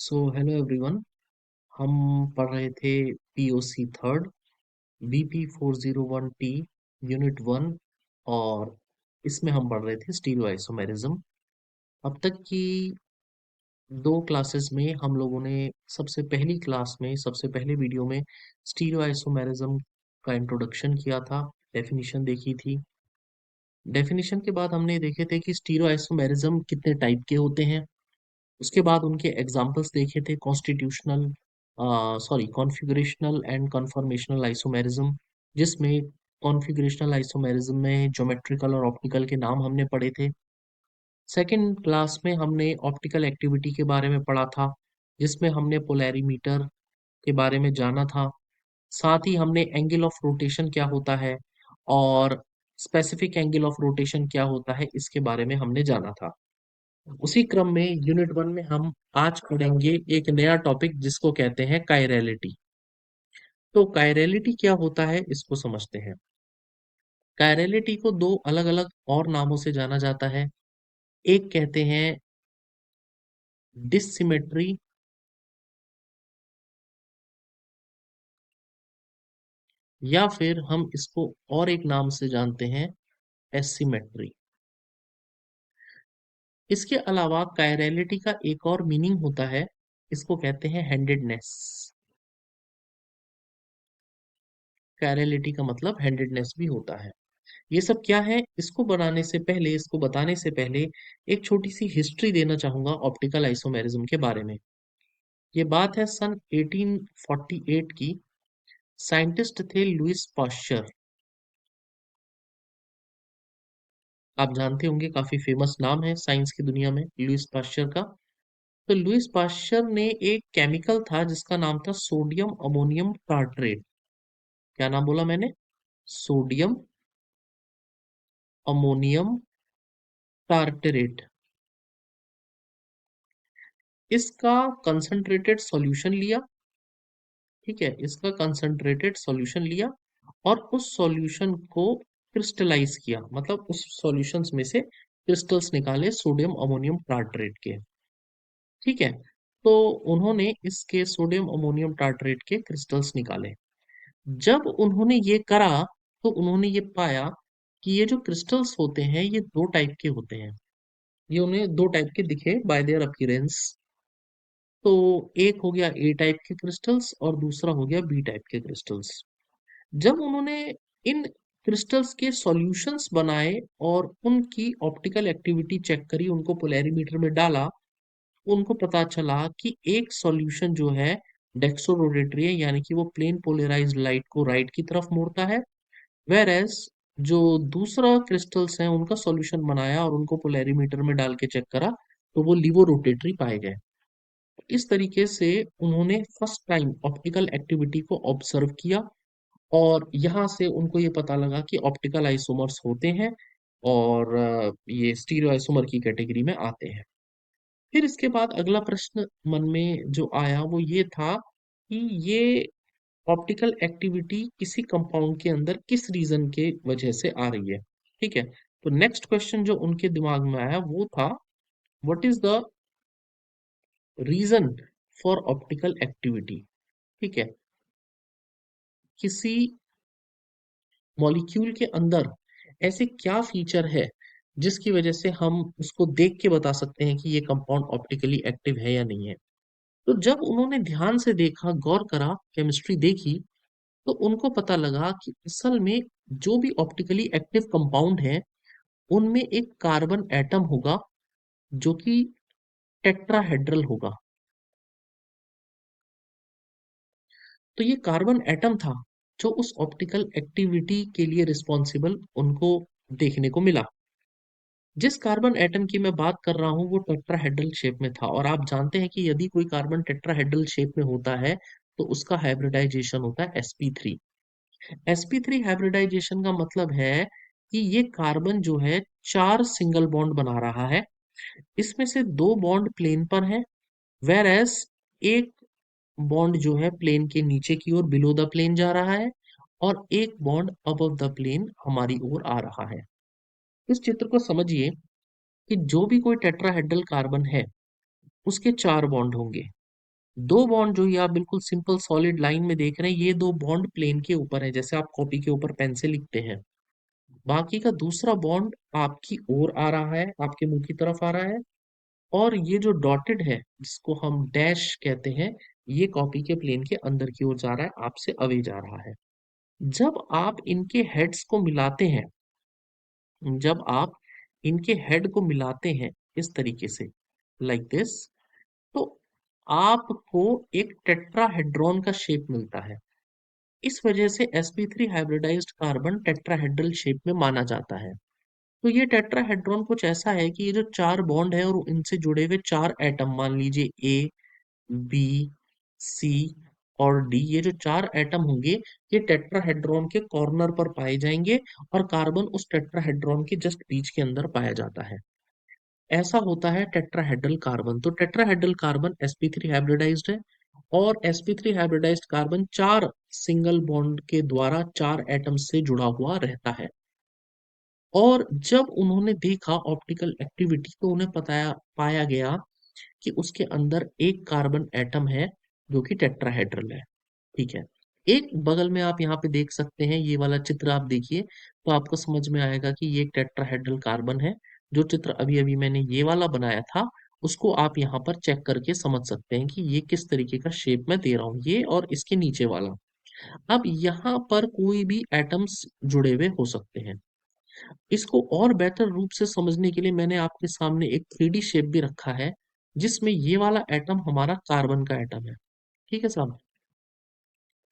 Hello everyone. हम पढ़ रहे थे POC third BP401T unit one. और इसमें हम पढ़ रहे थे स्टीरियो आइसोमेरिज्म। अब तक की दो क्लासेस में हम लोगों ने सबसे पहले वीडियो में स्टीरियो आइसोमेरिज्म का इंट्रोडक्शन किया था, डेफिनेशन देखी थी। डेफिनेशन के बाद हमने देखे थे कि स्टीरियो आइसोमेरिज्म कितने टाइप के होते हैं। उसके बाद उनके एग्जाम्पल्स देखे थे, कॉन्फ़िगरेशनल एंड कन्फॉर्मेशनल आइसोमेरिज्म, जिसमें कॉन्फ़िगरेशनल आइसोमेरिज्म में ज्योमेट्रिकल और ऑप्टिकल के नाम हमने पढ़े थे। सेकंड क्लास में हमने ऑप्टिकल एक्टिविटी के बारे में पढ़ा था, जिसमें हमने पोलैरीमीटर के बारे में जाना था। साथ ही हमने एंगल ऑफ रोटेशन क्या होता है और स्पेसिफिक एंगल ऑफ रोटेशन क्या होता है, इसके बारे में हमने जाना था। उसी क्रम में यूनिट वन में हम आज पढ़ेंगे एक नया टॉपिक जिसको कहते हैं कायरलिटी। तो कायरलिटी क्या होता है इसको समझते हैं। कायरलिटी को दो अलग अलग और नामों से जाना जाता है। एक कहते हैं डिसिमेट्री, या फिर हम इसको और एक नाम से जानते हैं, एसिमेट्री। इसके अलावा कायरलिटी का एक और मीनिंग होता है, इसको कहते हैं हैंडेडनेस। कायरलिटी का मतलब हैंडेडनेस भी होता है। ये सब क्या है, इसको बताने से पहले एक छोटी सी हिस्ट्री देना चाहूंगा ऑप्टिकल आइसोमेरिज्म के बारे में। ये बात है सन 1848 की। साइंटिस्ट थे लुइस पाश्चर। आप जानते होंगे, काफी फेमस नाम है साइंस की दुनिया में लुइस पाश्चर का। तो लुइस पाश्चर ने एक केमिकल था जिसका नाम था सोडियम अमोनियम टार्ट्रेट। क्या नाम बोला मैंने? Sodium ammonium tartrate. इसका कंसंट्रेटेड सॉल्यूशन लिया। ठीक है, इसका कंसंट्रेटेड सॉल्यूशन लिया और उस सॉल्यूशन को क्रिस्टलाइज किया, मतलब उस सॉल्यूशंस में से क्रिस्टल्स निकाले सोडियम अमोनियम टार्टरेट के। ठीक है, तो उन्होंने इसके सोडियम अमोनियम टार्टरेट के क्रिस्टल्स निकाले। जब उन्होंने ये करा तो उन्होंने ये पाया कि ये जो क्रिस्टल्स होते हैं ये दो टाइप के होते हैं। ये उन्हें दो टाइप के दिखे बाय देयर अपीयरेंस। तो एक हो गया ए टाइप के क्रिस्टल्स और दूसरा हो गया बी टाइप के क्रिस्टल्स। जब उन्होंने इन क्रिस्टल्स के सॉल्यूशंस बनाए और उनकी ऑप्टिकल एक्टिविटी चेक करी, उनको पोलैरीमीटर में डाला, उनको पता चला कि एक सॉल्यूशन जो है डेक्सोरोटेटरी है, यानी कि वो प्लेन पोलराइज्ड लाइट को राइट की तरफ मोड़ता है। वेर एज जो दूसरा क्रिस्टल्स हैं उनका सॉल्यूशन बनाया और उनको पोलैरीमीटर में डाल के चेक करा, तो वो लिवो रोटेटरी पाए गए। इस तरीके से उन्होंने फर्स्ट टाइम ऑप्टिकल एक्टिविटी को ऑब्जर्व किया और यहाँ से उनको ये पता लगा कि ऑप्टिकल आइसोमर्स होते हैं और ये स्टीरियो आइसोमर की कैटेगरी में आते हैं। फिर इसके बाद अगला प्रश्न मन में जो आया वो ये था कि ये ऑप्टिकल एक्टिविटी किसी कंपाउंड के अंदर किस रीजन के वजह से आ रही है। ठीक है, तो नेक्स्ट क्वेश्चन जो उनके दिमाग में आया वो था, what is the reason for optical activity. ठीक है, किसी मॉलिक्यूल के अंदर ऐसे क्या फीचर है जिसकी वजह से हम उसको देख के बता सकते हैं कि ये कंपाउंड ऑप्टिकली एक्टिव है या नहीं है। तो जब उन्होंने ध्यान से देखा, गौर करा, केमिस्ट्री देखी, तो उनको पता लगा कि असल में जो भी ऑप्टिकली एक्टिव कंपाउंड है उनमें एक कार्बन एटम होगा जो कि टेट्राहेड्रल होगा। तो ये कार्बन एटम था जो उस ऑप्टिकल एक्टिविटी के लिए रिस्पॉन्सिबल उनको देखने को मिला। जिस कार्बन एटम की मैं बात कर रहा हूँ वो टेट्राहेड्रल शेप में था, और आप जानते हैं कि यदि कोई कार्बन टेट्राहेड्रल शेप में होता है तो उसका हाइब्रिडाइजेशन होता है sp3। sp3 हाइब्रिडाइजेशन का मतलब है कि ये कार्बन जो है चार सिंगल बॉन्ड बना रहा है। इसमें से दो बॉन्ड प्लेन पर है, वेर एज एक बॉन्ड जो है प्लेन के नीचे की ओर बिलो द प्लेन जा रहा है और एक बॉन्ड अबव द प्लेन हमारी ओर आ रहा है। इस चित्र को समझिए कि जो भी कोई टेट्राहेड्रल कार्बन है उसके चार बॉन्ड होंगे। दो बॉन्ड जो ये आप बिल्कुल सिंपल सॉलिड लाइन में देख रहे हैं, ये दो बॉन्ड प्लेन के ऊपर है, जैसे आप कॉपी के ऊपर पेन से लिखते हैं। बाकी का दूसरा बॉन्ड आपकी ओर आ रहा है, आपके मुंह की तरफ आ रहा है। और ये जो डॉटेड है, जिसको हम डैश कहते हैं, ये कॉपी के प्लेन के अंदर की ओर जा रहा है, आपसे अवे जा रहा है। जब आप इनके हेड्स को मिलाते हैं, जब आप इनके हेड को मिलाते हैं इस तरीके से, लाइक दिस, तो आपको एक टेट्राहेड्रॉन का शेप मिलता है। इस वजह से sp3 hybridised carbon tetrahedral shape में माना जाता है। तो ये टेट्राहेड्रॉन कुछ ऐसा है कि ये जो चार बॉन्ड है और इनसे जुड़े हुए चार एटम, मान लीजिए ए, बी, सी और डी, ये जो चार एटम होंगे, ये टेट्राहेड्रॉन के कॉर्नर पर पाए जाएंगे और कार्बन उस टेट्राहेड्रॉन के जस्ट बीच के अंदर पाया जाता है। ऐसा होता है टेट्राहेड्रल कार्बन। तो टेट्राहेड्रल कार्बन sp3 हाइब्रिडाइज्ड है, और sp3 हाइब्रिडाइज्ड कार्बन चार सिंगल बॉन्ड के द्वारा चार एटम से जुड़ा हुआ रहता है। और जब उन्होंने देखा ऑप्टिकल एक्टिविटी, तो उन्हें पाया गया कि उसके अंदर एक कार्बन एटम है जो कि टेट्राहेड्रल है। ठीक है। एक बगल में आप यहाँ पे देख सकते हैं, ये वाला चित्र आप देखिए, तो आपको समझ में आएगा कि ये एक टेट्राहेड्रल कार्बन है। जो चित्र अभी अभी मैंने ये वाला बनाया था, उसको आप यहाँ पर चेक करके समझ सकते हैं कि ये किस तरीके का शेप मैं दे रहा हूँ, ये और इसके नीचे वाला। अब यहाँ पर कोई भी एटम्स जुड़े हुए हो सकते हैं। इसको और बेहतर रूप से समझने के लिए मैंने आपके सामने एक 3D शेप भी रखा है, जिसमें ये वाला एटम हमारा कार्बन का एटम है। ठीक है साहब,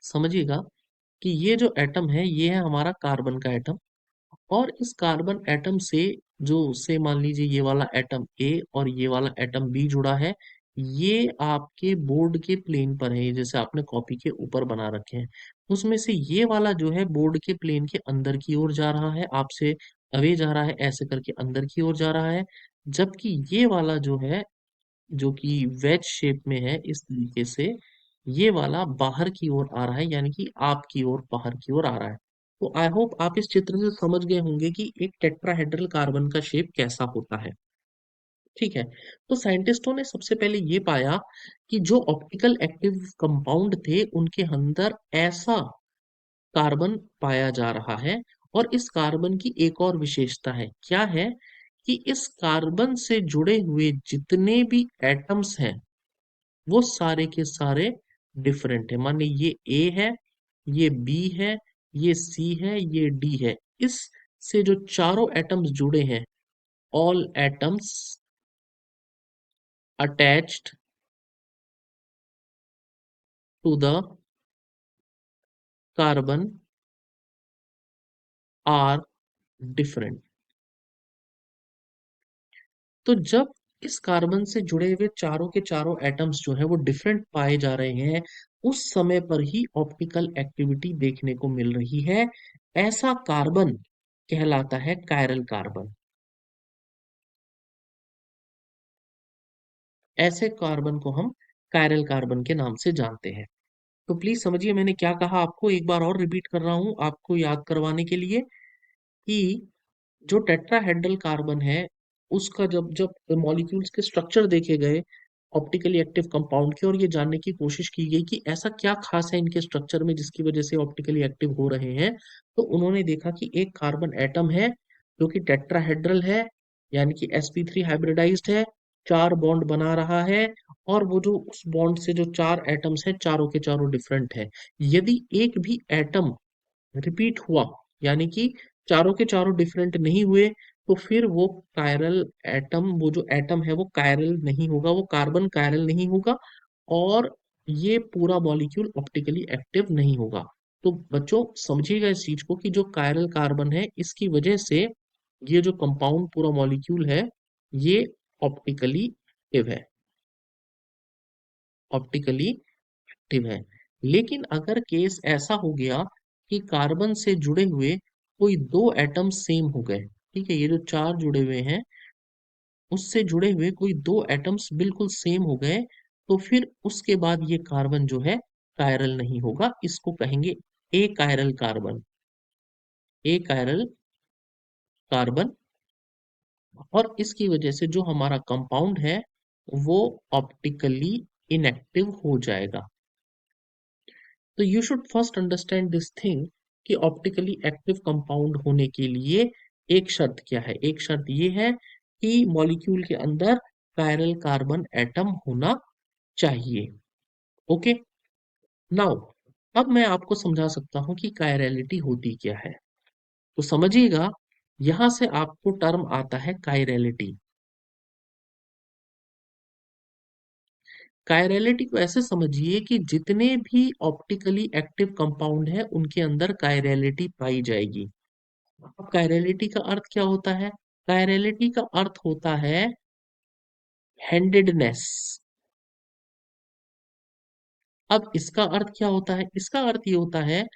समझिएगा कि ये जो एटम है, ये है हमारा कार्बन का एटम। और इस कार्बन एटम से, जो से मान लीजिए ये वाला एटम ए और ये वाला एटम बी जुड़ा है, ये आपके बोर्ड के प्लेन पर है, जैसे आपने कॉपी के ऊपर बना रखे हैं। उसमें से ये वाला जो है बोर्ड के प्लेन के अंदर की ओर जा रहा है, आपसे अवे जा रहा है, ऐसे करके अंदर की ओर जा रहा है। जबकि ये वाला जो है, जो कि वेज शेप में है इस तरीके से, ये वाला बाहर की ओर आ रहा है, यानी कि आपकी ओर, बाहर की ओर आ रहा है। तो आई होप आप इस चित्र से समझ गए होंगे कि एक टेट्राहेड्रल कार्बन का शेप कैसा होता है। ठीक है। तो साइंटिस्टों ने सबसे पहले ये पाया कि जो ऑप्टिकल एक्टिव कंपाउंड थे, उनके अंदर ऐसा कार्बन पाया जा रहा है। और इस कार्बन की एक और विशेषता है, क्या है, कि इस कार्बन से जुड़े हुए जितने भी एटम्स हैं, वो सारे के सारे डिफरेंट है। माने ये ए है, ये बी है, ये सी है, ये डी है। इस से जो चारों एटम्स जुड़े हैं, all atoms attached to the carbon are different. तो जब इस कार्बन से जुड़े हुए चारों के चारों एटम्स जो है वो डिफरेंट पाए जा रहे हैं, उस समय पर ही ऑप्टिकल एक्टिविटी देखने को मिल रही है। ऐसा कार्बन कहलाता है कायरल कार्बन। ऐसे कार्बन को हम कायरल कार्बन के नाम से जानते हैं। तो प्लीज समझिए मैंने क्या कहा, आपको एक बार और रिपीट कर रहा हूं आपको याद करवाने के लिए, कि जो टेट्राहेड्रल कार्बन है, उसका जब जब मॉलिक्यूल्स के स्ट्रक्चर देखे गए ऑप्टिकली एक्टिव कंपाउंड के, और ये जानने की कोशिश की गई कि ऐसा क्या खास है इनके स्ट्रक्चर में जिसकी वजह से ऑप्टिकली एक्टिव हो रहे हैं, तो उन्होंने देखा कि एक कार्बन एटम है जो कि टेट्राहेड्रल है, यानी कि sp3 हाइब्रिडाइज्ड है, चार बॉन्ड बना रहा है। और वो जो उस बॉन्ड से जो चार एटम्स हैं, चारों के चारों डिफरेंट है। यदि एक भी एटम रिपीट हुआ, यानी कि चारों के चारों डिफरेंट नहीं हुए, तो फिर वो कायरल एटम, वो जो एटम है वो कायरल नहीं होगा, वो कार्बन कायरल नहीं होगा। और ये पूरा मॉलिक्यूल ऑप्टिकली एक्टिव नहीं होगा। तो बच्चों समझिएगा इस चीज को, कि जो कायरल कार्बन है, इसकी वजह से ये जो कंपाउंड पूरा मॉलिक्यूल है, ये ऑप्टिकली एक्टिव है, ऑप्टिकली एक्टिव है। लेकिन अगर केस ऐसा हो गया कि कार्बन से जुड़े हुए कोई दो एटम सेम हो गए, ठीक है, ये जो चार जुड़े हुए हैं, उससे जुड़े हुए कोई दो एटम्स बिल्कुल सेम हो गए, तो फिर उसके बाद ये कार्बन जो है कायरल नहीं होगा, इसको कहेंगे ए कायरल कार्बन, ए कायरल कार्बन। और इसकी वजह से जो हमारा कंपाउंड है, वो ऑप्टिकली इनएक्टिव हो जाएगा। तो you should first understand this thing कि ऑप्टिकली एक्टिव कंपाउंड होने के लिए एक शर्त क्या है। एक शर्त ये है कि मॉलिक्यूल के अंदर कायरल कार्बन एटम होना चाहिए। ओके, नाउ अब मैं आपको समझा सकता हूं कि कायरलिटी होती क्या है। तो समझिएगा, यहां से आपको टर्म आता है कायरलिटी। कायरलिटी को ऐसे समझिए कि जितने भी ऑप्टिकली एक्टिव कंपाउंड है उनके अंदर कायरलिटी पाई जाएगी। अब कायरलिटी का अर्थ क्या होता है? कायरलिटी का अर्थ होता है हैंडेडनेस। अब इसका अर्थ क्या होता है? इसका अर्थ ये होता है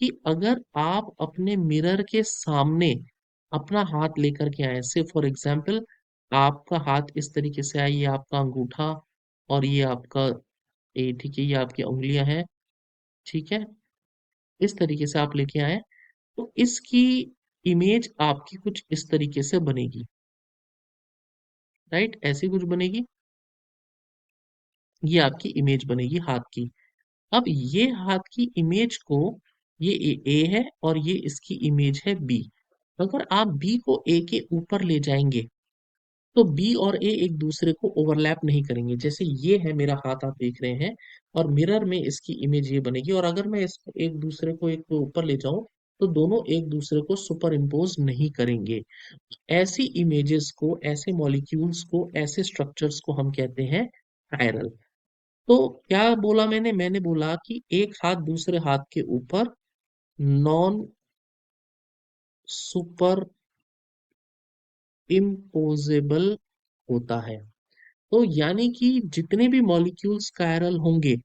कि अगर आप अपने मिरर के सामने अपना हाथ लेकर के आए, से फॉर एग्जाम्पल आपका हाथ इस तरीके से आए, ये आपका अंगूठा और ये आपका, ये ठीक है, ये आपकी उंगलियां हैं, ठीक है, इस तरीके से आप लेके आए, तो इसकी इमेज आपकी कुछ इस तरीके से बनेगी। राइट, ऐसी कुछ बनेगी। ये आपकी इमेज बनेगी हाथ की। अब ये हाथ की इमेज को, ये ए है और ये इसकी इमेज है बी। अगर आप बी को ए के ऊपर ले जाएंगे तो बी और ए एक दूसरे को ओवरलैप नहीं करेंगे। जैसे ये है मेरा हाथ, आप देख रहे हैं, और मिरर में इसकी इमेज ये बनेगी, और अगर मैं इसको एक दूसरे को एक को ऊपर ले जाऊं तो दोनों एक दूसरे को सुपर इम्पोज नहीं करेंगे। ऐसी इमेजेस को, ऐसे मॉलिक्यूल्स को, ऐसे स्ट्रक्चर्स को हम कहते हैं कायरल। तो क्या बोला मैंने बोला कि एक हाथ दूसरे हाथ के ऊपर नॉन सुपर इम्पोजेबल होता है। तो यानी कि जितने भी मॉलिक्यूल्स कायरल होंगे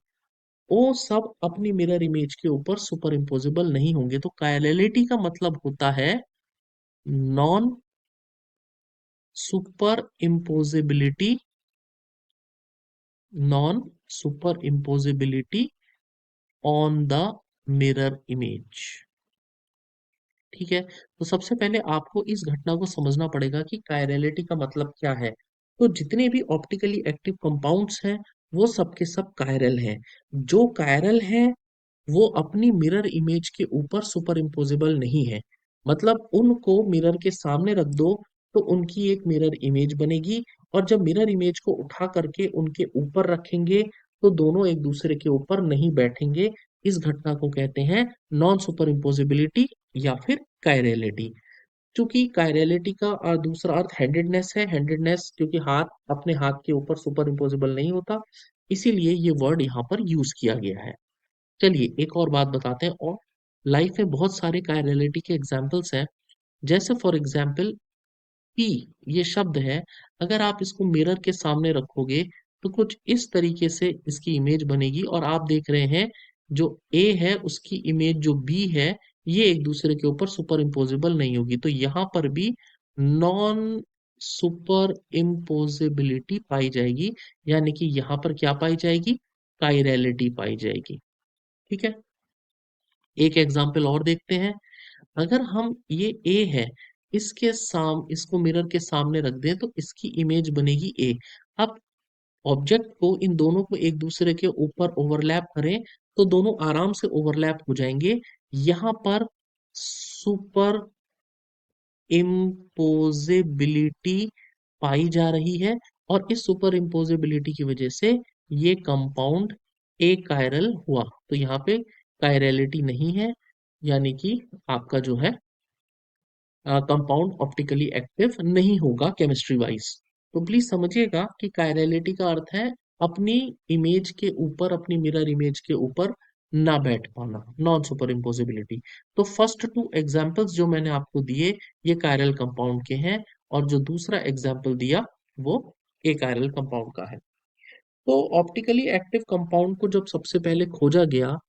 वो सब अपनी मिरर इमेज के ऊपर सुपर इम्पोजेबल नहीं होंगे। तो कायरलिटी का मतलब होता है non super imposability, non super imposability on the mirror image. ठीक है, तो सबसे पहले आपको इस घटना को समझना पड़ेगा कि कायरलिटी का मतलब क्या है। तो जितने भी ऑप्टिकली एक्टिव कंपाउंड्स हैं वो सब के सब कायरल हैं। जो कायरल है वो अपनी मिरर इमेज के ऊपर सुपर इम्पोजिबल नहीं है। मतलब उनको मिरर के सामने रख दो तो उनकी एक मिरर इमेज बनेगी, और जब मिरर इमेज को उठा करके उनके ऊपर रखेंगे तो दोनों एक दूसरे के ऊपर नहीं बैठेंगे। इस घटना को कहते हैं नॉन सुपर इम्पोजिबिलिटी या फिर कायरलिटी। क्योंकि कायरलिटी का दूसरा अर्थ हैंडेडनेस है। हैंडेडनेस क्योंकि हाथ अपने हाथ के ऊपर सुपर इम्पोजिबल नहीं होता, इसीलिए ये वर्ड यहाँ पर यूज किया गया है। चलिए एक और बात बताते हैं। और लाइफ में बहुत सारे कायरलिटी के एग्जाम्पल्स हैं। जैसे फॉर एग्जाम्पल पी, ये शब्द है, अगर आप इसको मिरर के सामने रखोगे तो कुछ इस तरीके से इसकी इमेज बनेगी, और आप देख रहे हैं जो ए है उसकी इमेज जो बी है, ये एक दूसरे के ऊपर सुपर इम्पोजिबल नहीं होगी। तो यहाँ पर भी नॉन सुपर इम्पोजिबिलिटी पाई जाएगी, यानी कि यहाँ पर क्या पाई जाएगी? कायरलिटी पाई जाएगी। ठीक है, एक एग्जाम्पल और देखते हैं। अगर हम ये ए है, इसको मिरर के सामने रख दें तो इसकी इमेज बनेगी ए। अब ऑब्जेक्ट को, इन दोनों को एक दूसरे के ऊपर ओवरलैप करें तो दोनों आराम से ओवरलैप हो जाएंगे। यहां पर सुपर इम्पोजिबिलिटी पाई जा रही है, और इस सुपर इम्पोजिबिलिटी की वजह से ये कंपाउंड ए कायरल हुआ। तो यहाँ पे कायरलिटी नहीं है, यानी कि आपका जो है कंपाउंड ऑप्टिकली एक्टिव नहीं होगा केमिस्ट्री वाइज। तो प्लीज समझिएगा कि कायरलिटी का अर्थ है अपनी इमेज के ऊपर, अपनी मिरर इमेज के ऊपर ना बैठ पाना, नॉन सुपर इम्पोजिबिलिटी। तो फर्स्ट टू एग्जांपल्स जो मैंने आपको दिए ये कायरल कंपाउंड के हैं, और जो दूसरा एग्जांपल दिया वो ए कायरल कंपाउंड का है। तो ऑप्टिकली एक्टिव कंपाउंड को जब सबसे पहले खोजा गया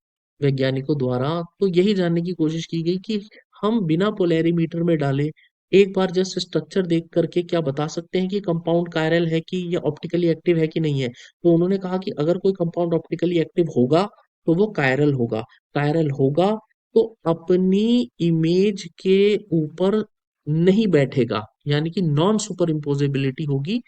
वैज्ञानिकों द्वारा, तो यही जानने की कोशिश की गई कि हम बिना पोलैरिमीटर में डाले एक बार जस्ट स्ट्रक्चर देख करके क्या बता सकते हैं कि कंपाउंड कायरल है कि या ऑप्टिकली एक्टिव है कि नहीं है। तो उन्होंने कहा कि अगर कोई कंपाउंड ऑप्टिकली एक्टिव होगा तो वो कायरल होगा। कायरल होगा तो अपनी इमेज के ऊपर नहीं बैठेगा, यानी कि नॉन सुपर इम्पोजिबिलिटी होगी।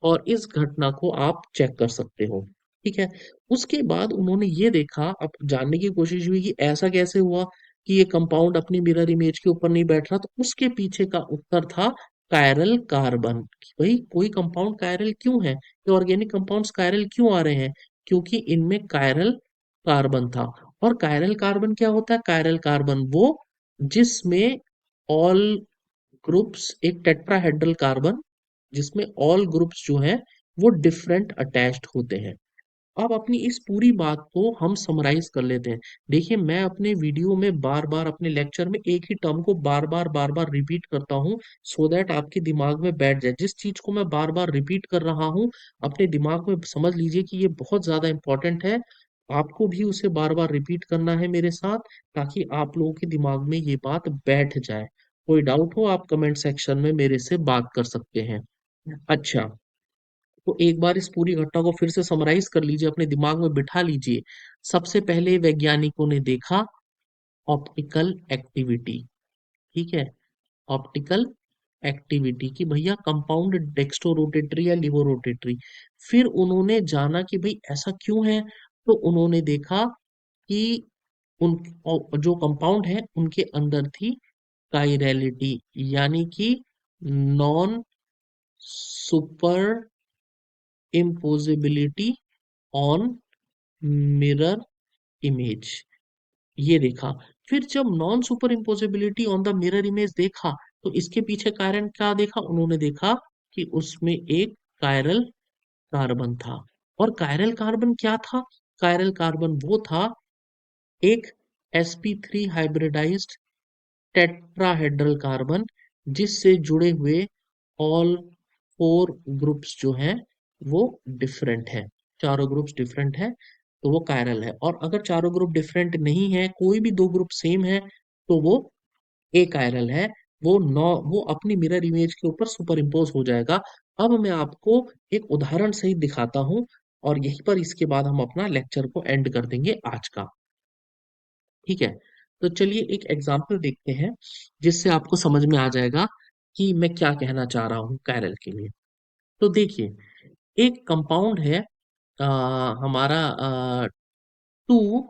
और इस घटना को आप चेक कर सकते हो। ठीक है। उसके बाद उन्होंने ये देखा, अब जानने की कोशिश हुई कि ऐसा कैसे हुआ कि ये कंपाउंड अपनी मिरर इमेज के ऊपर नहीं बैठ रहा, तो उसके पीछे का उत्तर था कायरल कार्बन। कि भाई कोई कंपाउंड कायरल क्यों है, ये ऑर्गेनिक कंपाउंड्स कायरल क्यों आ रहे हैं, क्योंकि इनमें कायरल कार्बन था। और कायरल कार्बन क्या होता है? कायरल कार्बन वो जिसमें ऑल ग्रुप्स, एक टेट्राहेड्रल कार्बन जिसमें ऑल ग्रुप्स जो हैं वो डिफरेंट अटैच्ड होते हैं। अब अपनी इस पूरी बात को हम समराइज कर लेते हैं। देखिए, मैं अपने वीडियो में बार बार, अपने लेक्चर में एक ही टर्म को बार बार रिपीट करता हूँ, सो दैट आपके दिमाग में बैठ जाए। जिस चीज को मैं बार बार रिपीट कर रहा हूँ, अपने दिमाग में समझ लीजिए कि ये बहुत ज्यादा इंपॉर्टेंट है। आपको भी उसे बार बार रिपीट करना है मेरे साथ, ताकि आप लोगों के दिमाग में ये बात बैठ जाए। कोई डाउट हो आप कमेंट सेक्शन में मेरे से बात कर सकते हैं। अच्छा, तो एक बार इस पूरी घटना को फिर से समराइज कर लीजिए, अपने दिमाग में बिठा लीजिए। सबसे पहले वैज्ञानिकों ने देखा ऑप्टिकल एक्टिविटी। ठीक है, ऑप्टिकल एक्टिविटी की भैया कंपाउंड डेक्स्ट्रो रोटेटरी या लिवो रोटेटरी। फिर उन्होंने जाना कि भाई ऐसा क्यों है, तो उन्होंने देखा कि उन जो कंपाउंड है उनके अंदर थी काइरलिटी, यानी कि non super imposability on mirror image, ये देखा। फिर जब non super imposability on the mirror image देखा, तो इसके पीछे कारण क्या देखा? उन्होंने देखा कि उसमें एक कायरल कार्बन था। और कायरल कार्बन क्या था? कायरल कार्बन वो था, एक sp3 हाइब्रिडाइज्ड टेट्राहेड्रल कार्बन, जिससे जुड़े हुए ऑल फोर ग्रुप्स जो हैं वो डिफरेंट है। चारों ग्रुप्स डिफरेंट है, तो वो कायरल है। और अगर चारों ग्रुप डिफरेंट नहीं है, कोई भी दो ग्रुप सेम है, तो वो ए कायरल है। वो अपनी मिरर इमेज के ऊपर सुपर इम्पोज हो जाएगा। अब मैं आपको एक उदाहरण सहित दिखाता हूं, और यहीं पर इसके बाद हम अपना लेक्चर को एंड कर देंगे आज का। ठीक है, तो चलिए एक एग्जाम्पल देखते हैं, जिससे आपको समझ में आ जाएगा कि मैं क्या कहना चाह रहा हूँ कायरल के लिए। तो देखिए, एक कंपाउंड है आ, हमारा टू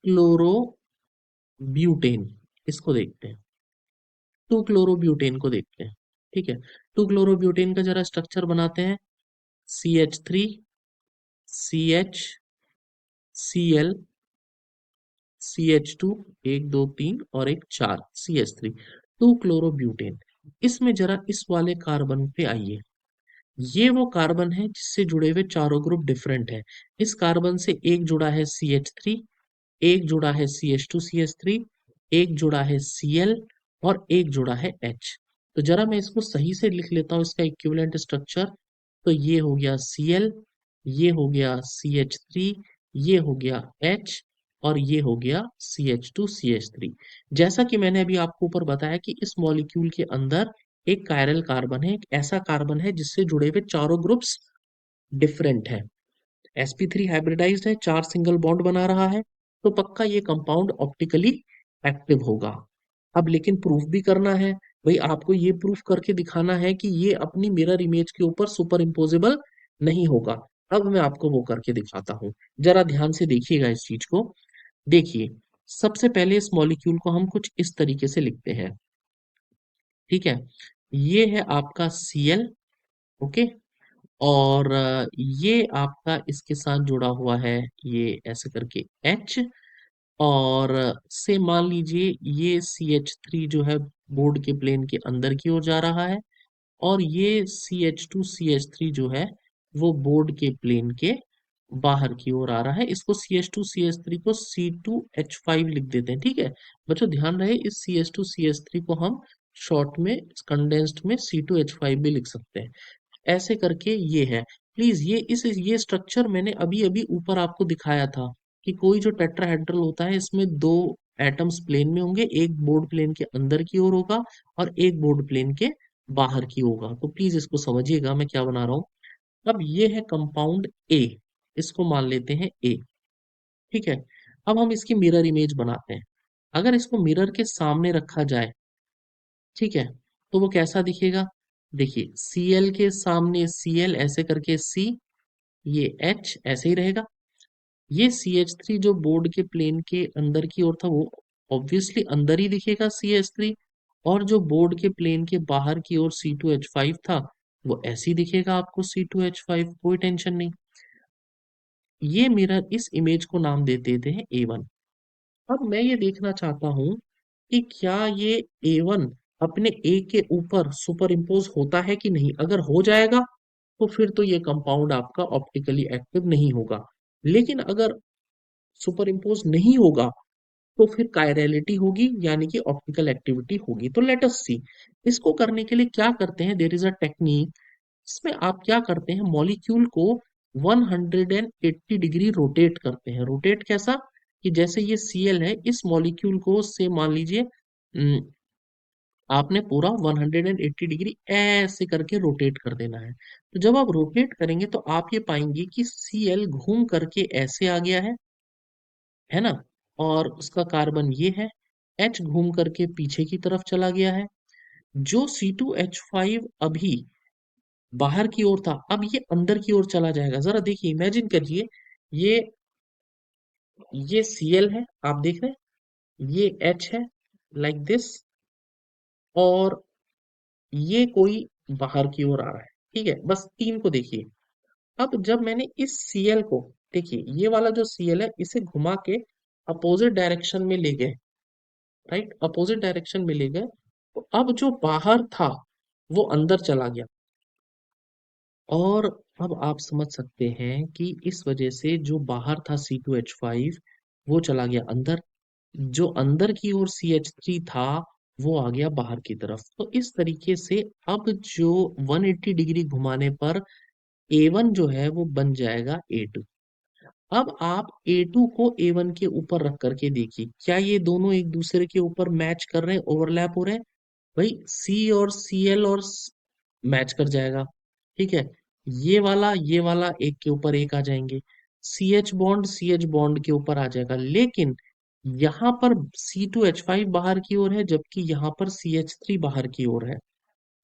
क्लोरोब्यूटेन, इसको देखते हैं। टू क्लोरोब्यूटेन को देखते हैं। ठीक है, टू क्लोरोब्यूटेन का जरा स्ट्रक्चर बनाते हैं। CH3, CH, Cl, CH2, एक दो तीन और एक चार, CH3, टू क्लोरोब्यूटेन। इसमें जरा इस वाले कार्बन पे आइए। ये वो कार्बन है जिससे जुड़े हुए चारों ग्रुप डिफरेंट है। इस कार्बन से एक जुड़ा है CH3, एक जुड़ा है CH2CH3, एक जुड़ा है Cl, और एक जुड़ा है H। तो जरा मैं इसको सही से लिख लेता हूँ, इसका इक्विवेलेंट स्ट्रक्चर। तो ये हो गया Cl, ये हो गया CH3, ये हो गया H, और ये हो गया CH2CH3। जैसा कि मैंने अभी आपको ऊपर बताया कि इस मॉलिक्यूल के अंदर एक कायरल कार्बन है, एक ऐसा कार्बन है जिससे जुड़े हुए चारों ग्रुप्स डिफरेंट है। sp3 हाइब्रिडाइज्ड है, चार सिंगल बॉन्ड बना रहा है, तो पक्का ये कंपाउंड ऑप्टिकली एक्टिव होगा। अब लेकिन प्रूफ भी करना है। भाई आपको ये प्रूफ करके दिखाना है कि ये अपनी मिरर इमेज के ऊपर सुपर इम्पोजिबल नहीं होगा। अब मैं आपको वो करके दिखाता हूँ, जरा ध्यान से देखिएगा इस चीज को। देखिए, सबसे पहले इस मॉलिक्यूल को हम कुछ इस तरीके से लिखते हैं। ठीक है, ये है आपका Cl। ओके, और ये आपका इसके साथ जुड़ा हुआ है, ये ऐसे करके H। और से मान लीजिए ये CH3 जो है बोर्ड के प्लेन के अंदर की ओर जा रहा है, और ये CH2CH3 जो है वो बोर्ड के प्लेन के बाहर की ओर आ रहा है। इसको CH2CH3 को C2H5 लिख देते हैं। ठीक है बच्चों, ध्यान रहे, इस CH2CH3 को हम शॉर्ट में कंडेंस्ड में C2H5 भी लिख सकते हैं। ऐसे करके ये है। प्लीज ये स्ट्रक्चर मैंने अभी अभी ऊपर आपको दिखाया था कि कोई जो टेट्राहेड्रल होता है इसमें दो एटम्स प्लेन में होंगे, एक बोर्ड प्लेन के अंदर की ओर होगा और एक बोर्ड प्लेन के बाहर की होगा। तो प्लीज इसको समझिएगा मैं क्या बना रहा हूँ। अब ये है कंपाउंड ए, इसको मान लेते हैं ए। ठीक है, अब हम इसकी मिरर इमेज बनाते हैं। अगर इसको मिरर के सामने रखा जाए, ठीक है, तो वो कैसा दिखेगा? देखिए, Cl के सामने Cl ऐसे करके C, ये H ऐसे ही रहेगा। ये CH3 जो बोर्ड के प्लेन के अंदर की ओर था वो ऑब्वियसली अंदर ही दिखेगा CH3, और जो बोर्ड के प्लेन के बाहर की ओर C2H5 था वो ऐसे ही दिखेगा आपको C2H5, कोई टेंशन नहीं। ये मेरा इस इमेज को नाम दे देते हैं A1। अब मैं ये देखना चाहता हूं कि क्या ये A1 अपने A के ऊपर सुपर इम्पोज होता है कि नहीं। अगर हो जाएगा तो फिर तो ये कंपाउंड आपका ऑप्टिकली एक्टिव नहीं होगा। लेकिन अगर सुपर इम्पोज नहीं होगा तो फिर कायरलिटी होगी, यानी कि ऑप्टिकल एक्टिविटी होगी। तो लेट अस सी इसको करने के लिए क्या करते हैं। There is a technique. इसमें आप क्या करते हैं, मॉलिक्यूल को 180 डिग्री रोटेट करते हैं। रोटेट कैसा, कि जैसे ये Cl है, इस मॉलिक्यूल को से मान लीजिए आपने पूरा 180 डिग्री ऐसे करके रोटेट कर देना है। तो जब आप रोटेट करेंगे तो आप ये पाएंगे कि Cl घूम करके ऐसे आ गया है ना, और उसका कार्बन ये है। H घूम करके पीछे की तरफ चला गया है। जो C2H5 अभी बाहर की ओर था, अब ये अंदर की ओर चला जाएगा। जरा देखिए, इमेजिन करिए, ये ये Cl है, आप देख रहे हैं, ये H है, लाइक दिस, और ये कोई बाहर की ओर आ रहा है। ठीक है, बस तीन को देखिए। अब जब मैंने इस Cl को, देखिए ये वाला जो Cl है, इसे घुमा के अपोजिट डायरेक्शन में ले गए, राइट, अपोजिट डायरेक्शन में ले गए, तो अब जो बाहर था वो अंदर चला गया। और अब आप समझ सकते हैं कि इस वजह से जो बाहर था C2H5 वो चला गया अंदर, जो अंदर की ओर CH3 था वो आ गया बाहर की तरफ। तो इस तरीके से अब जो 180 डिग्री घुमाने पर A1 जो है वो बन जाएगा A2। अब आप A2 को A1 के ऊपर रख करके देखिए, क्या ये दोनों एक दूसरे के ऊपर मैच कर रहे हैं, ओवरलैप हो रहे हैं। भाई C और Cl और मैच कर जाएगा। ठीक है, ये वाला एक के ऊपर एक आ जाएंगे। CH बॉन्ड के ऊपर आ जाएगा। लेकिन यहाँ पर C2H5 बाहर की ओर है, जबकि यहाँ पर CH3 बाहर की ओर है।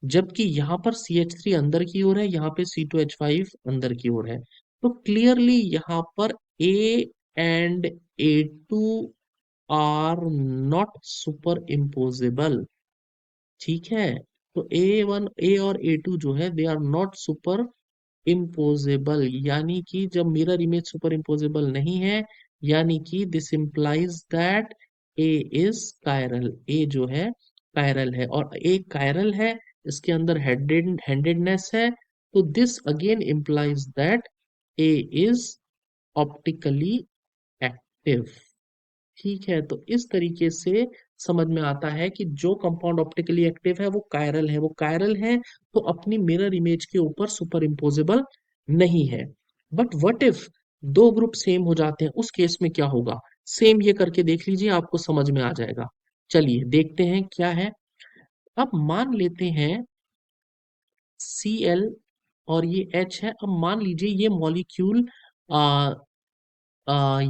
जबकि यहाँ पर CH3 अंदर की ओर है, यहाँ पे C2H5 अंदर की ओर है। तो क्लियरली यहाँ पर A and A2 are not superimposable. ठीक है, तो A और A2 जो है they are not superimposable, यानी कि जब मिरर इमेज सुपर इम्पोजेबल नहीं है, यानी कि this implies that A is chiral. A जो है कायरल है, और ए कायरल है, इसके अंदर हैंडेडनेस है। तो this again implies that A is optically active. ठीक है, तो इस तरीके से समझ में आता है कि जो कंपाउंड ऑप्टिकली एक्टिव है वो कायरल है। वो कायरल है तो अपनी मिरर इमेज के ऊपर सुपर इम्पोजेबल नहीं है। बट व्हाट इफ दो ग्रुप सेम हो जाते हैं, उस केस में क्या होगा। सेम ये करके देख लीजिए, आपको समझ में आ जाएगा। चलिए देखते हैं क्या है। अब मान लेते हैं Cl और ये H है। अब मान लीजिए ये मॉलिक्यूल आ,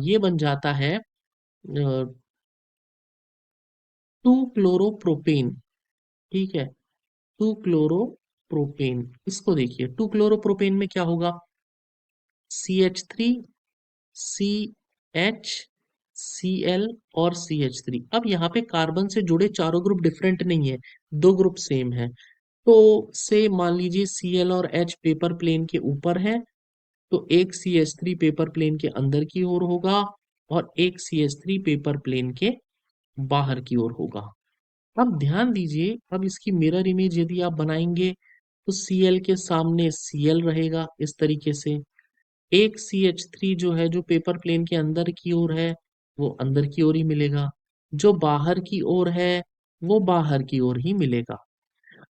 ये बन जाता है 2 क्लोरोप्रोपेन। ठीक है, 2 क्लोरोप्रोपेन। इसको देखिए, 2 क्लोरोप्रोपेन में क्या होगा, CH3, CH, Cl और CH3। अब यहाँ पे कार्बन से जुड़े चारों ग्रुप डिफरेंट नहीं है, दो ग्रुप सेम है। तो से मान लीजिए Cl और H पेपर प्लेन के ऊपर है, तो एक CH3 पेपर प्लेन के अंदर की ओर होगा, और एक CH3 पेपर प्लेन के बाहर की ओर होगा। अब ध्यान दीजिए, अब इसकी मिरर इमेज यदि आप बनाएंगे तो Cl के सामने Cl रहेगा इस तरीके से। एक CH3 जो है, जो पेपर प्लेन के अंदर की ओर है, वो अंदर की ओर ही मिलेगा। जो बाहर की ओर है वो बाहर की ओर ही मिलेगा।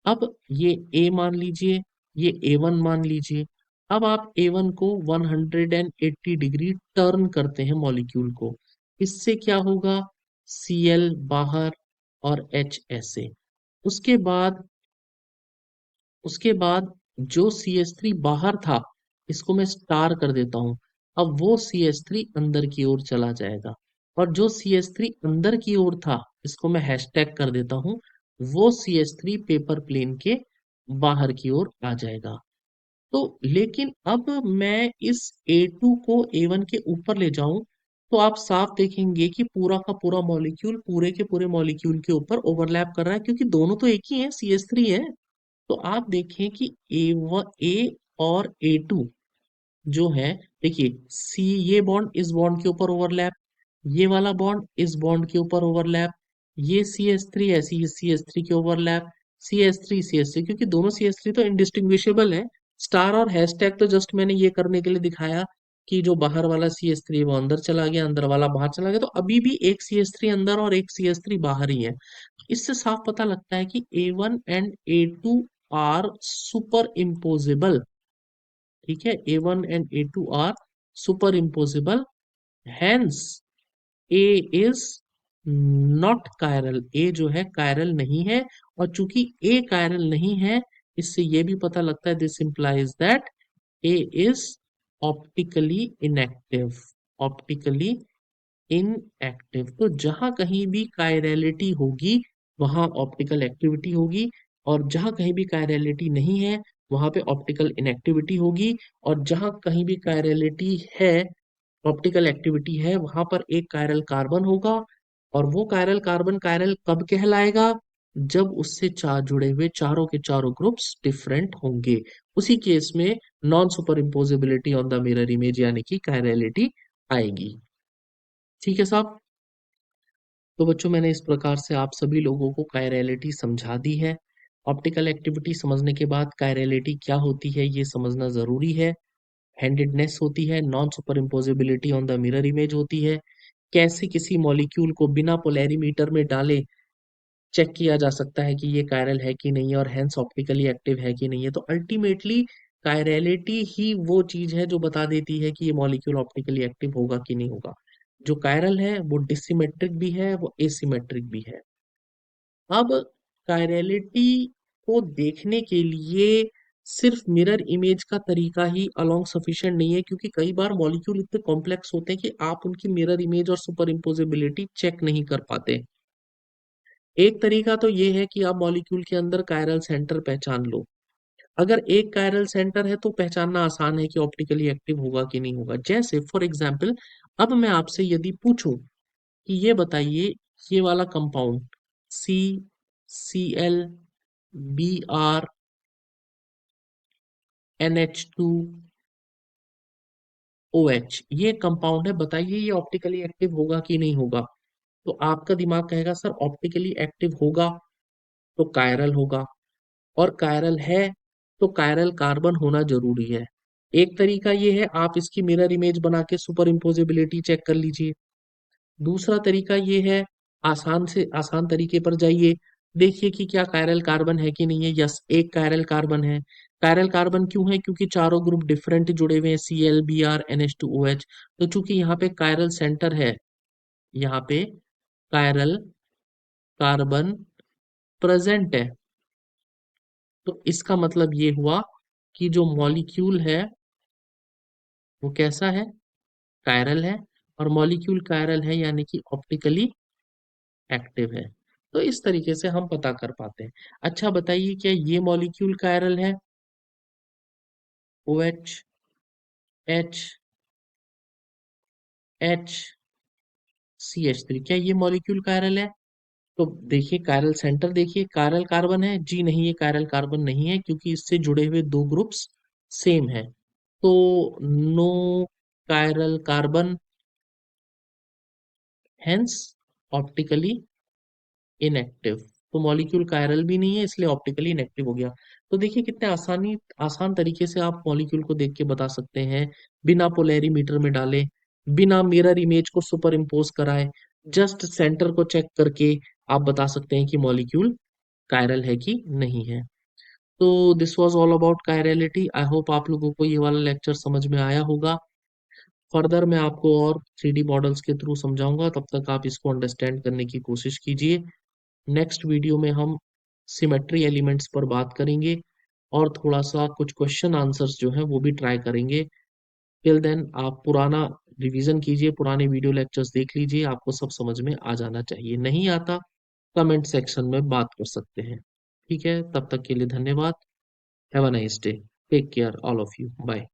अब ये A मान लीजिए, ये A1 मान लीजिए। अब आप A1 को 180 डिग्री टर्न करते हैं मॉलिक्यूल को। इससे क्या होगा, Cl बाहर और H ऐसे। उसके बाद उसके बाद जो CH3 बाहर था, इसको मैं स्टार कर देता हूं। अब वो CH3 अंदर की ओर चला जाएगा, और जो CH3 अंदर की ओर था, इसको मैं हैशटैग कर देता हूं। वो CH3 पेपर प्लेन के बाहर की ओर आ जाएगा। तो लेकिन अब मैं इस A2 को A1 के ऊपर ले जाऊं तो आप साफ देखेंगे कि पूरा का पूरा मॉलिक्यूल पूरे के पूरे मॉलिक्यूल के ऊपर ओवरलैप कर रहा है, क्योंकि दोनों तो एक ही है, CH3 है। तो आप देखें कि A और A2 जो है, देखिए सी, ये बॉन्ड इस बॉन्ड के ऊपर ओवरलैप, ये वाला बॉन्ड इस बॉन्ड के ऊपर ओवरलैप, ये CH3 ऐसी ही CH3 के ओवरलैप, CH3 क्योंकि दोनों CH3 तो इंडिस्टिंग्विशेबल है। स्टार और हैशटैग तो जस्ट मैंने ये करने के लिए दिखाया कि जो बाहर वाला CH3 वो अंदर चला गया, अंदर वाला बाहर चला गया, तो अभी भी एक CH3 अंदर और एक CH3 बाहर ही है। इससे साफ पता लगता है कि A1 and A2 are super imposable. ठीक है, A1 and A2 are super imposable, hence A is not chiral. A जो है कायरल नहीं है, और चूंकि ए कायरल नहीं है, इससे ये भी पता लगता है, this implies that A is optically inactive. Optically inactive, तो जहां कहीं भी कायरलिटी होगी वहां ऑप्टिकल एक्टिविटी होगी, और जहां कहीं भी कायरलिटी नहीं है वहां पे ऑप्टिकल इनएक्टिविटी होगी। और जहां कहीं भी कायरलिटी है, ऑप्टिकल एक्टिविटी है, वहां पर एक कायरल कार्बन होगा। और वो कायरल कार्बन कायरल कब कहलाएगा? जब उससे चार जुड़े हुए चारों के चारों ग्रुप्स डिफरेंट होंगे, उसी केस में non super imposability on the mirror image यानी कि कायरलिटी आएगी। ठीक है साहब। तो बच्चों, मैंने इस प्रकार से आप सभी लोगों को कायरलिटी समझा दी है। ऑप्टिकल एक्टिविटी समझने के बाद कायरलिटी क्या होती है ये समझना जरूरी है। हैंडेडनेस होती है, non super imposability on the mirror image होती है, कैसे किसी मॉलिक्यूल को बिना पोलैरिमीटर में डाले चेक किया जा सकता है कि ये कायरल है कि नहीं, और हेंस ऑप्टिकली एक्टिव है कि नहीं है। तो अल्टीमेटली कायरलिटी ही वो चीज है जो बता देती है कि ये मॉलिक्यूल ऑप्टिकली एक्टिव होगा कि नहीं होगा। जो कायरल है वो डिसिमेट्रिक भी है, वो एसिमेट्रिक भी है। अब कायरलिटी को देखने के लिए सिर्फ मिरर इमेज का तरीका ही अलोंग सफिशिएंट नहीं है, क्योंकि कई बार मॉलिक्यूल इतने कॉम्प्लेक्स होते हैं कि आप उनकी मिरर इमेज और सुपर इम्पोजिबिलिटी चेक नहीं कर पाते। एक तरीका तो ये है कि आप मॉलिक्यूल के अंदर कायरल सेंटर पहचान लो। अगर एक कायरल सेंटर है तो पहचानना आसान है कि ऑप्टिकली एक्टिव होगा कि नहीं होगा। जैसे फॉर एग्जाम्पल, अब मैं आपसे यदि पूछूं कि ये बताइए, ये वाला कंपाउंड CCl BrNH2OH, ये कंपाउंड है, बताइए ये ऑप्टिकली एक्टिव होगा कि नहीं होगा? तो आपका दिमाग कहेगा सर ऑप्टिकली एक्टिव होगा तो कायरल होगा, और कायरल है तो कायरल कार्बन होना जरूरी है। एक तरीका ये है, आप इसकी मिरर इमेज बना के सुपर इम्पोजिबिलिटी चेक कर लीजिए। दूसरा तरीका ये है, आसान से आसान तरीके पर जाइए, देखिए कि क्या कायरल कार्बन है कि नहीं है। यस, एक कायरल कार्बन है। कायरल कार्बन क्यों है? क्योंकि चारों ग्रुप डिफरेंट जुड़े हुए हैं, ClBrNH2OH। तो चूंकि यहाँ पे कायरल सेंटर है, यहाँ पे कायरल कार्बन प्रेजेंट है, तो इसका मतलब ये हुआ कि जो मॉलिक्यूल है वो कैसा है? कायरल है। और मॉलिक्यूल कायरल है यानी कि ऑप्टिकली एक्टिव है। तो इस तरीके से हम पता कर पाते हैं। अच्छा बताइए, क्या ये मॉलिक्यूल कायरल है? OH, H, H, CH3, क्या ये मॉलिक्यूल कायरल है? तो देखिए कायरल सेंटर, देखिए कायरल कार्बन है जी? नहीं, ये कायरल कार्बन नहीं है, क्योंकि इससे जुड़े हुए दो ग्रुप्स सेम है। तो no chiral carbon, hence optically inactive. तो मॉलिक्यूल कायरल भी नहीं है, इसलिए ऑप्टिकली इनएक्टिव हो गया। तो देखिए कितने आसान तरीके से आप मॉलिक्यूल को देख के बता सकते हैं, बिना पोलैरिमीटर में डाले, बिना मिरर इमेज को सुपर इम्पोज कराए, जस्ट सेंटर को चेक करके आप बता सकते हैं कि मॉलिक्यूल कायरल है कि नहीं है। तो this was all about chirality. I hope आप लोगों को ये वाला लेक्चर समझ में आया होगा। फर्दर मैं आपको और 3D मॉडल्स के थ्रू समझाऊंगा, तब तक आप इसको अंडरस्टैंड करने की कोशिश कीजिए। नेक्स्ट वीडियो में हम सिमेट्री एलिमेंट्स पर बात करेंगे, और थोड़ा सा कुछ क्वेश्चन आंसर्स जो है वो भी ट्राई करेंगे। टिल देन आप पुराना रिवीजन कीजिए, पुराने वीडियो लेक्चर्स देख लीजिए, आपको सब समझ में आ जाना चाहिए। नहीं आता, कमेंट सेक्शन में बात कर सकते हैं। ठीक है, तब तक के लिए धन्यवाद। Have a nice day. Take care all of you, bye.